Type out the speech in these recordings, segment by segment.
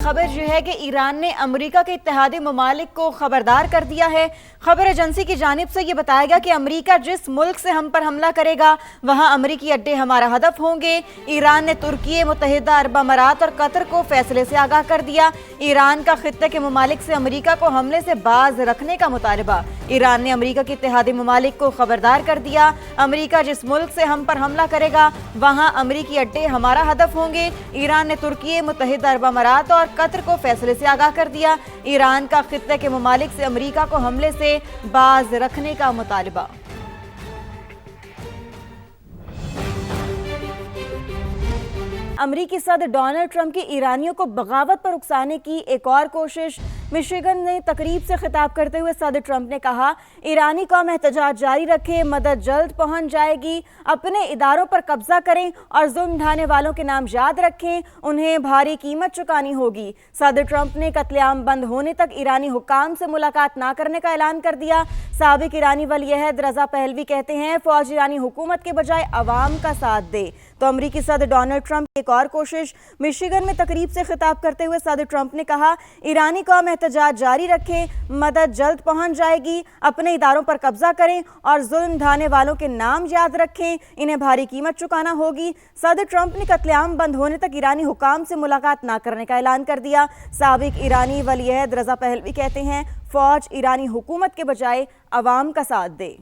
خبر یہ ہے کہ ایران نے امریکہ کے اتحادی ممالک کو خبردار کر دیا ہے۔ خبر ایجنسی کی جانب سے یہ بتایا گیا کہ امریکہ جس ملک سے ہم پر حملہ کرے گا وہاں امریکی اڈے ہمارا ہدف ہوں گے۔ ایران نے ترکی، متحدہ عرب امارات اور قطر کو فیصلے سے آگاہ کر دیا۔ ایران کا خطے کے ممالک سے امریکہ کو حملے سے باز رکھنے کا مطالبہ۔ ایران نے امریکہ کے اتحادی ممالک کو خبردار کر دیا۔ امریکہ جس ملک سے ہم پر حملہ کرے گا وہاں امریکی اڈے ہمارا ہدف ہوں گے۔ ایران نے ترکی، متحدہ عرب امارات اور قطر کو فیصلے سے آگاہ کر دیا۔ ایران کا خطے کے ممالک سے امریکہ کو حملے سے باز رکھنے کا مطالبہ۔ امریکی صدر ڈونلڈ ٹرمپ کی ایرانیوں کو بغاوت پر اکسانے کی ایک اور کوشش۔ مشیگن میں تقریب سے خطاب کرتے ہوئے صدر ٹرمپ نے کہا، ایرانی قوم احتجاج جاری رکھے، مدد جلد پہنچ جائے گی، اپنے اداروں پر قبضہ کریں اور ظلم ڈھانے والوں کے نام یاد رکھیں، انہیں بھاری قیمت چکانی ہوگی۔ صدر ٹرمپ نے قتل عام بند ہونے تک ایرانی حکام سے ملاقات نہ کرنے کا اعلان کر دیا۔ سابق ایرانی ولی عہد رضا پہلوی کہتے ہیں، فوج ایرانی حکومت کے بجائے عوام کا ساتھ دے۔ تو امریکی صدر ڈونلڈ ٹرمپ کی ایک اور کوشش۔ مشیگن میں تقریب سے خطاب کرتے ہوئے صدر ٹرمپ نے کہا، ایرانی قوم احتجاج جاری رکھے، مدد جلد پہنچ جائے گی، اپنے اداروں پر قبضہ کریں اور ظلم ڈھانے والوں کے نام یاد رکھیں، انہیں بھاری قیمت چکانا ہوگی۔ صدر ٹرمپ نے قتل عام بند ہونے تک ایرانی حکام سے ملاقات نہ کرنے کا اعلان کر دیا۔ سابق ایرانی ولی عہد رضا پہلوی کہتے ہیں، فوج ایرانی حکومت کے بجائے عوام کا ساتھ دے۔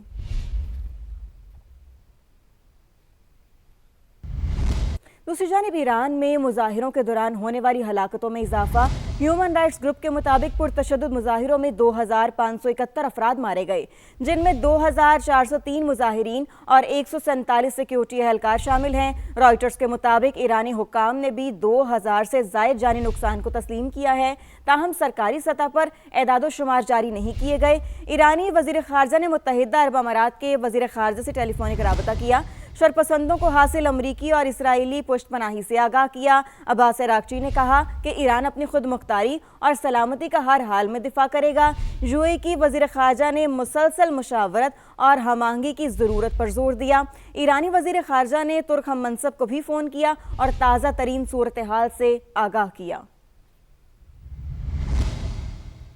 دوسری جانب ایران میں مظاہروں کے دوران ہونے والی ہلاکتوں میں اضافہ۔ ہیومن رائٹس گروپ کے مطابق پرتشدد مظاہروں میں 2571 افراد مارے گئے، جن میں 2403 مظاہرین اور 147 سیکیورٹی اہلکار شامل ہیں۔ رائٹرز کے مطابق ایرانی حکام نے بھی 2000 سے زائد جانی نقصان کو تسلیم کیا ہے، تاہم سرکاری سطح پر اعداد و شمار جاری نہیں کیے گئے۔ ایرانی وزیر خارجہ نے متحدہ عرب امارات کے وزیر خارجہ سے ٹیلی فونک رابطہ کیا، شرپسندوں کو حاصل امریکی اور اسرائیلی پشت پناہی سے آگاہ کیا۔ عباس عراقچی نے کہا کہ ایران اپنی خود مختاری اور سلامتی کا ہر حال میں دفاع کرے گا۔ یو اے کی وزیر خارجہ نے مسلسل مشاورت اور ہم آہنگی کی ضرورت پر زور دیا۔ ایرانی وزیر خارجہ نے ترک ہم منصب کو بھی فون کیا اور تازہ ترین صورتحال سے آگاہ کیا۔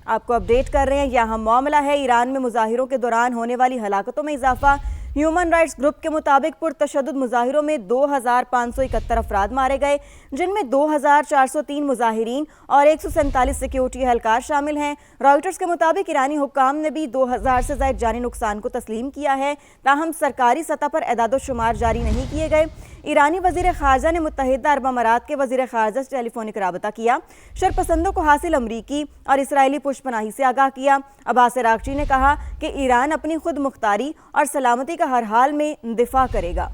آپ کو اپڈیٹ کر رہے ہیں، یہاں معاملہ ہے ایران میں مظاہروں کے دوران ہونے والی ہلاکتوں میں اضافہ۔ ہیومن رائٹس گروپ کے مطابق پرتشدد مظاہروں میں 2571 افراد مارے گئے، جن میں 2403 مظاہرین اور 147 سیکیورٹی اہلکار شامل ہیں۔ رائٹرز کے مطابق ایرانی حکام نے بھی 2000 سے زائد جانی نقصان کو تسلیم کیا ہے، تاہم سرکاری سطح پر اعداد و شمار جاری نہیں کیے گئے۔ ایرانی وزیر خارجہ نے متحدہ عرب امارات کے وزیر خارجہ سے ٹیلی فونک رابطہ کیا، شرپسندوں کو حاصل امریکی اور اسرائیلی پشت پناہی سے آگاہ کیا۔ عباس عراقچی نے کہا کہ ایران اپنی خود مختاری اور سلامتی کا ہر حال میں دفاع کرے گا۔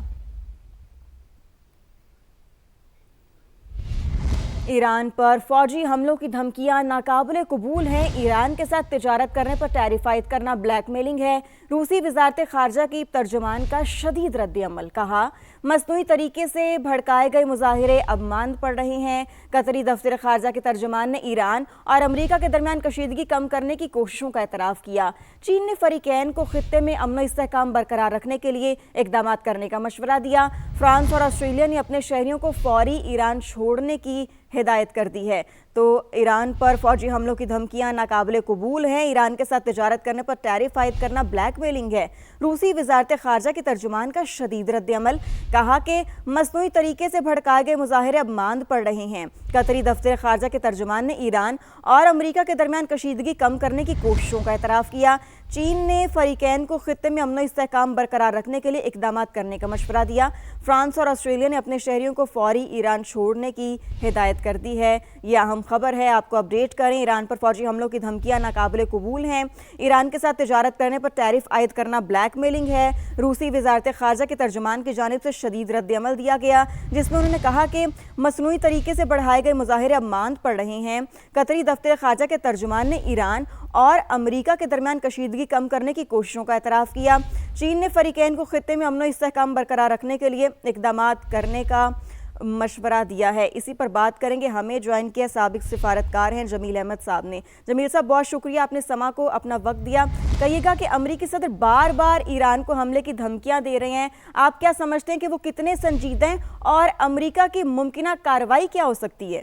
ایران پر فوجی حملوں کی دھمکیاں ناقابل قبول ہیں۔ ایران کے ساتھ تجارت کرنے پر ٹیرف عائد کرنا بلیک میلنگ ہے۔ روسی وزارت خارجہ کی ترجمان کا شدید رد عمل، کہا مصنوعی طریقے سے بھڑکائے گئے مظاہرے اب ماند پڑ رہے ہیں۔ قطری دفتر خارجہ کے ترجمان نے ایران اور امریکہ کے درمیان کشیدگی کم کرنے کی کوششوں کا اعتراف کیا۔ چین نے فریقین کو خطے میں امن و استحکام برقرار رکھنے کے لیے اقدامات کرنے کا مشورہ دیا۔ فرانس اور آسٹریلیا نے اپنے شہریوں کو فوری ایران چھوڑنے کی ہدایت کر دی ہے۔ تو ایران پر فوجی حملوں کی دھمکیاں ناقابل قبول ہیں۔ ایران کے ساتھ تجارت کرنے پر ٹیرف عائد کرنا بلیک میلنگ ہے۔ روسی وزارت خارجہ کے ترجمان کا شدید رد عمل، کہا کہ مصنوعی طریقے سے بھڑکائے گئے مظاہرے اب ماند پڑ رہے ہیں۔ قطری دفتر خارجہ کے ترجمان نے ایران اور امریکہ کے درمیان کشیدگی کم کرنے کی کوششوں کا اعتراف کیا۔ چین نے فریقین کو خطے میں امن و استحکام برقرار رکھنے کے لیے اقدامات کرنے کا مشورہ دیا۔ فرانس اور آسٹریلیا نے اپنے شہریوں کو فوری ایران چھوڑنے کی ہدایت کر دی ہے۔ یہ اہم خبر ہے، آپ کو اپڈیٹ کریں۔ ایران پر فوجی حملوں کی دھمکیاں ناقابل قبول ہیں۔ ایران کے ساتھ تجارت کرنے پر ٹیرف عائد کرنا بلیک میلنگ ہے۔ روسی وزارت خارجہ کے ترجمان کی جانب سے شدید رد عمل دیا گیا، جس میں انہوں نے کہا کہ مصنوعی طریقے سے بڑھائے گئے مظاہرے اب ماند پڑ رہے ہیں۔ قطری دفتر خارجہ کے ترجمان نے ایران اور امریکہ کے درمیان کشیدگی کم کرنے کی کوششوں کا اعتراف کیا۔ چین نے فریقین کو خطے میں امن و استحکام برقرار رکھنے کے لیے اقدامات کرنے کا مشورہ دیا ہے۔ اسی پر بات کریں گے، ہمیں جوائن کیا سابق سفارتکار ہیں جمیل احمد صاحب نے۔ جمیل صاحب، بہت شکریہ، آپ نے سما کو اپنا وقت دیا۔ کہیے گا کہ امریکی صدر بار بار ایران کو حملے کی دھمکیاں دے رہے ہیں، آپ کیا سمجھتے ہیں کہ وہ کتنے سنجیدہ ہیں اور امریکہ کی ممکنہ کارروائی کیا ہو سکتی ہے؟